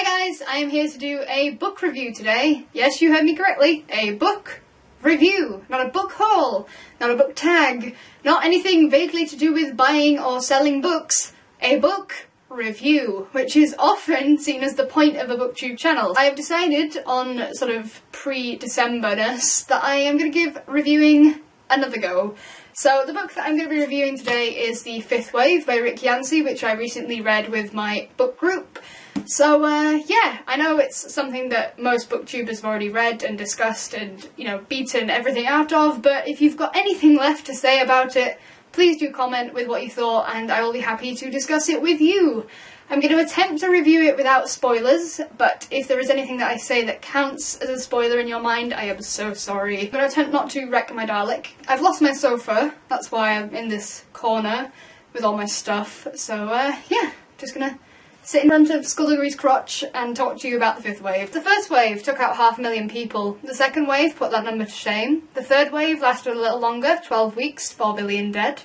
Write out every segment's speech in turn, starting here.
Hi guys, I am here to do a book review today. Yes, you heard me correctly, a book review, not a book haul, not a book tag, not anything vaguely to do with buying or selling books, a book review, which is often seen as the point of a booktube channel. I have decided on sort of pre-December-ness that I am going to give reviewing another go. So the book that I'm going to be reviewing today is The Fifth Wave by Rick Yancey, which I recently read with my book group. So yeah, I know it's something that most booktubers have already read and discussed and, you know, beaten everything out of, but if you've got anything left to say about it, please do comment with what you thought and I will be happy to discuss it with you. I'm going to attempt to review it without spoilers, but if there is anything that I say that counts as a spoiler in your mind, I am so sorry. I'm going to attempt not to wreck my Dalek. I've lost my sofa, that's why I'm in this corner with all my stuff, so yeah, just gonna sit in front of Skullduggery's crotch and talk to you about the fifth wave. The first wave took out 500,000 people. The second wave put that number to shame. The third wave lasted a little longer, 12 weeks, 4 billion dead.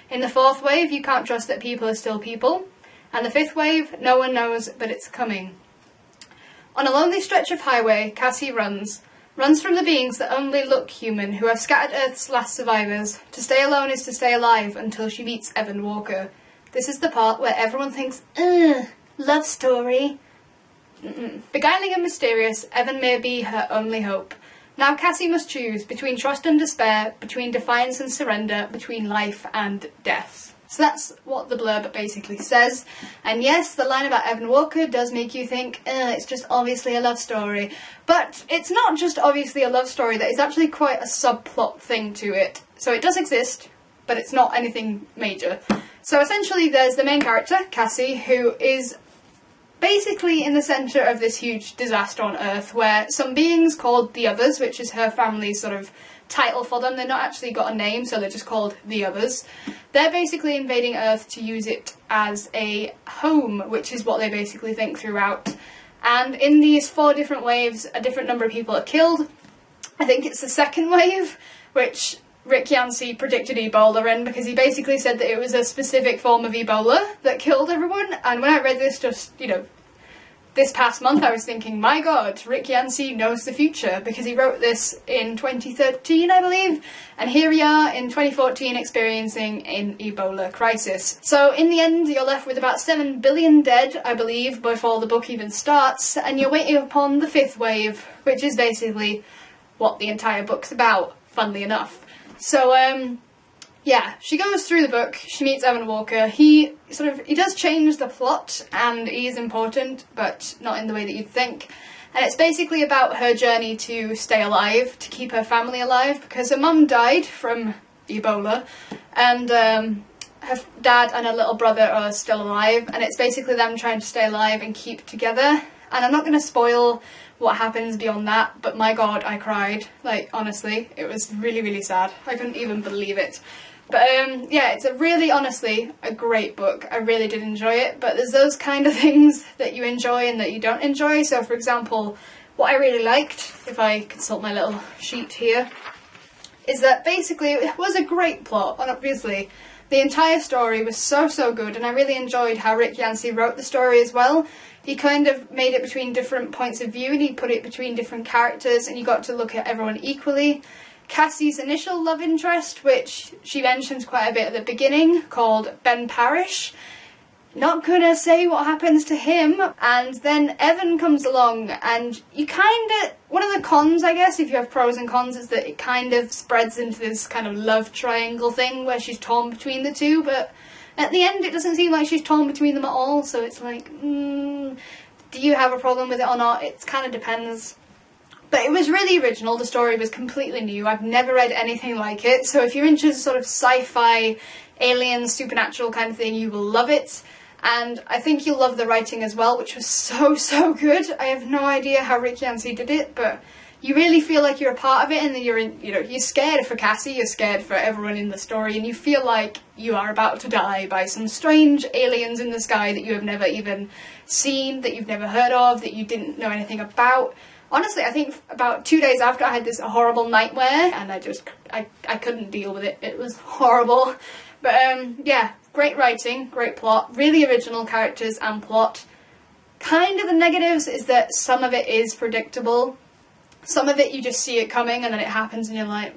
In the fourth wave, you can't trust that people are still people. And the fifth wave, no one knows, but it's coming. On a lonely stretch of highway, Cassie runs from the beings that only look human, who have scattered Earth's last survivors. To stay alone is to stay alive until she meets Evan Walker. This is the part where everyone thinks, ugh, love story. Beguiling and mysterious, Evan may be her only hope. Now Cassie must choose between trust and despair, between defiance and surrender, between life and death. So that's what the blurb basically says. And yes, the line about Evan Walker does make you think, it's just obviously a love story. But it's not just obviously a love story, there is actually quite a subplot thing to it. So it does exist, but it's not anything major. So essentially there's the main character, Cassie, who is basically in the centre of this huge disaster on Earth where some beings called the Others, which is her family's sort of title for them, they're not actually got a name, so they're just called the Others. They're basically invading Earth to use it as a home, which is what they basically think throughout. And in these 4 different waves, a different number of people are killed. I think it's the second wave, which Rick Yancey predicted Ebola in, because he basically said that it was a specific form of Ebola that killed everyone. And when I read this just, you know, this past month, I was thinking, my god, Rick Yancey knows the future, because he wrote this in 2013, I believe, and here we are in 2014 experiencing an Ebola crisis. So in the end, you're left with about 7 billion dead, I believe, before the book even starts, and you're waiting upon the fifth wave, which is basically what the entire book's about, funnily enough. So, yeah, she goes through the book, she meets Evan Walker, he does change the plot, and he is important, but not in the way that you'd think. And it's basically about her journey to stay alive, to keep her family alive, because her mum died from Ebola, and her dad and her little brother are still alive, and it's basically them trying to stay alive and keep together. And I'm not going to spoil what happens beyond that, but my god, I cried. Like, honestly, it was really, really sad. I couldn't even believe it. But yeah, it's honestly, a great book. I really did enjoy it, but there's those kind of things that you enjoy and that you don't enjoy. So for example, what I really liked, if I consult my little sheet here, is that basically it was a great plot, and obviously the entire story was so good, and I really enjoyed how Rick Yancey wrote the story as well. He kind of made it between different points of view, and he put it between different characters, and you got to look at everyone equally. Cassie's initial love interest, which she mentions quite a bit at the beginning, called Ben Parrish. Not gonna say what happens to him. And then Evan comes along, and you one of the cons, I guess, if you have pros and cons, is that it kind of spreads into this kind of love triangle thing where she's torn between the two, but at the end it doesn't seem like she's torn between them at all, so it's like, do you have a problem with it or not? It kind of depends. But it was really original, the story was completely new, I've never read anything like it, so if you're into sort of sci-fi, alien, supernatural kind of thing, you will love it. And I think you'll love the writing as well, which was so good. I have no idea how Rick Yancey did it, but you really feel like you're a part of it, and then you're scared for Cassie, you're scared for everyone in the story, and you feel like you are about to die by some strange aliens in the sky that you have never even seen, that you've never heard of, that you didn't know anything about. Honestly, I think about 2 days after I had this horrible nightmare, and I couldn't deal with it. It was horrible. But yeah, great writing, great plot, really original characters and plot. Kind of the negatives is that some of it is predictable. Some of it you just see it coming and then it happens and you're like,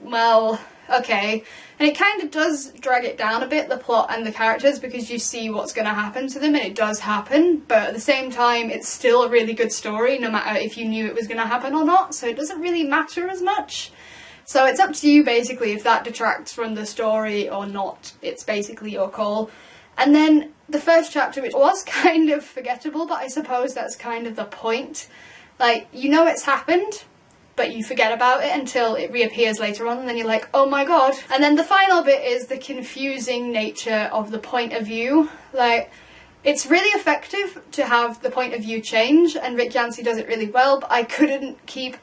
well, okay. And it kind of does drag it down a bit, the plot and the characters, because you see what's going to happen to them, and it does happen, but at the same time it's still a really good story no matter if you knew it was going to happen or not, so it doesn't really matter as much. So it's up to you basically if that detracts from the story or not. It's basically your call. And then the first chapter, which was kind of forgettable, but I suppose that's kind of the point. Like, you know it's happened, but you forget about it until it reappears later on, and then you're like, oh my god. And then the final bit is the confusing nature of the point of view. Like, it's really effective to have the point of view change, and Rick Yancey does it really well, but I couldn't keep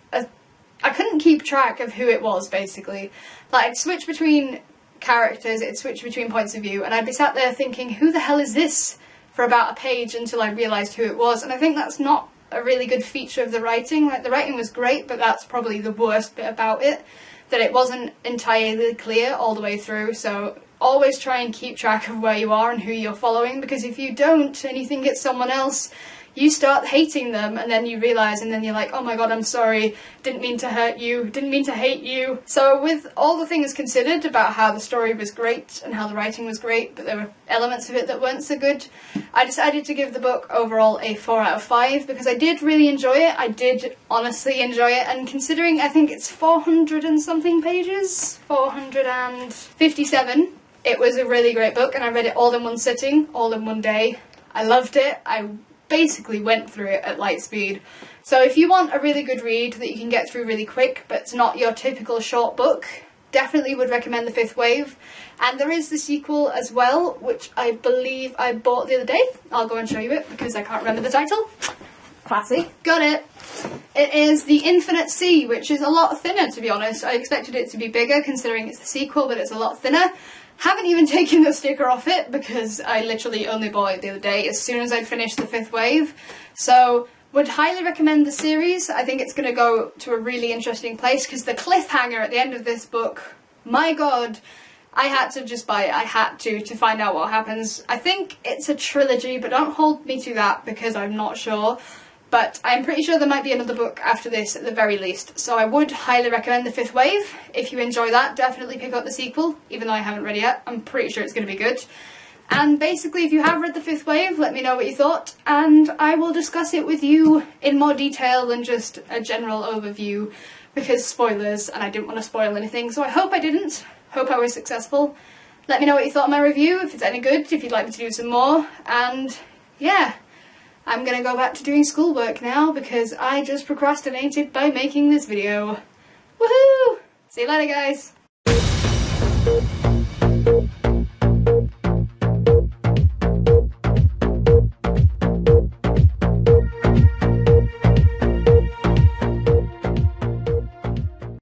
track of who it was, basically. Like, I'd switch between characters, it'd switch between points of view, and I'd be sat there thinking, who the hell is this? For about a page until I realised who it was, and I think that's not a really good feature of the writing. Like, the writing was great, but that's probably the worst bit about it, that it wasn't entirely clear all the way through. So always try and keep track of where you are and who you're following, because if you don't and you think it's someone else, you start hating them, and then you realise, and then you're like, oh my god, I'm sorry, didn't mean to hurt you, didn't mean to hate you. So with all the things considered about how the story was great and how the writing was great, but there were elements of it that weren't so good, I decided to give the book overall a 4 out of 5, because I did really enjoy it. I did honestly enjoy it, and considering I think it's 400 and something pages, 457, it was a really great book, and I read it all in one sitting, all in one day. I loved it. I basically went through it at light speed. So if you want a really good read that you can get through really quick, but it's not your typical short book, definitely would recommend The Fifth Wave. And there is the sequel as well, which I believe I bought the other day. I'll go and show you it because I can't remember the title. Classy. Got it. It is The Infinite Sea, which is a lot thinner, to be honest. I expected it to be bigger considering it's the sequel, but it's a lot thinner. Haven't even taken the sticker off it because I literally only bought it the other day as soon as I finished The Fifth Wave. So would highly recommend the series. I think it's going to go to a really interesting place, because the cliffhanger at the end of this book, my god, I had to just buy it. I had to find out what happens. I think it's a trilogy, but don't hold me to that because I'm not sure. But I'm pretty sure there might be another book after this at the very least. So I would highly recommend The Fifth Wave. If you enjoy that, definitely pick up the sequel, even though I haven't read it yet. I'm pretty sure it's going to be good. And basically, if you have read The Fifth Wave, let me know what you thought, and I will discuss it with you in more detail than just a general overview, because spoilers, and I didn't want to spoil anything, so I hope I didn't. Hope I was successful. Let me know what you thought of my review, if it's any good, if you'd like me to do some more, and yeah. I'm gonna go back to doing schoolwork now because I just procrastinated by making this video. Woohoo! See you later, guys!